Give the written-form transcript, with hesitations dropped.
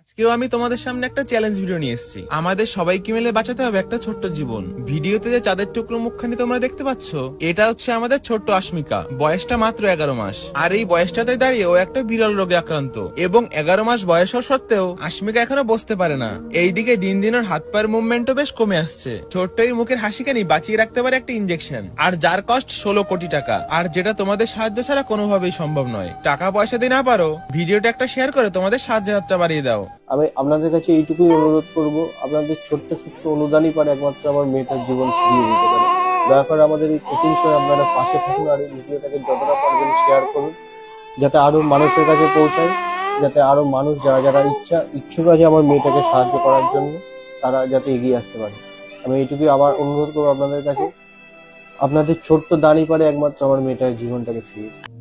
আজকেও আমি তোমাদের সামনে একটা চ্যালেঞ্জ ভিডিও নিয়ে এসেছি। আমাদের সবাইকে মিলে বাঁচাতে হবে একটা ছোট্ট জীবন। ভিডিওতে যে চাঁদের টুকরো মুখখানি তোমরা দেখতে পাচ্ছ, এটা হচ্ছে আমাদের ছোট্ট আশমিকা। বয়সটা মাত্র 11 মাস। আর এই বয়সটাতে দাঁড়িয়ে ও একটা বিরল রোগে আক্রান্ত, এবং 11 মাস বয়স হওয়া সত্ত্বেও আশমিকা এখনো বসতে পারে না। এইদিকে দিন দিন ওর হাত পায়ের মুভমেন্টও বেশ কমে আসছে। ছোট্ট এই মুখের হাসিখানি বাঁচিয়ে রাখতে পারে একটা ইনজেকশন, আর যার কস্ট 16 কোটি টাকা। আর যেটা তোমাদের সাহায্য ছাড়া কোনোভাবেই সম্ভব নয়। টাকা পয়সা দিয়ে না পারো, ভিডিওটা একটা শেয়ার করে তোমাদের সাহায্যের হাতটা বাড়িয়ে দাও। আমি আপনাদের কাছে এইটুকুই অনুরোধ করব, আপনাদের ছোট্ট ছোট্ট অনুদানই পারে একমাত্র আমার মেয়েটার জীবন ফিরিয়ে দিতে পারে। দয়া করে আমাদের এই কঠিন সময় আপনারা পাশে থাকুন, আর এই ভিডিওটাকে যতটা পারবেন শেয়ার করুন, যাতে আরো মানুষের কাছে পৌঁছায়, যাতে আরো মানুষ যারা যারা ইচ্ছুক আছে আমার মেয়েটাকে সাহায্য করার জন্য, তারা যাতে এগিয়ে আসতে পারে। আমি এইটুকুই আবার অনুরোধ করবো আপনাদের কাছে, আপনাদের ছোট্ট দানই পারে একমাত্র আমার মেয়েটার জীবনটাকে ফিরিয়ে দিতে।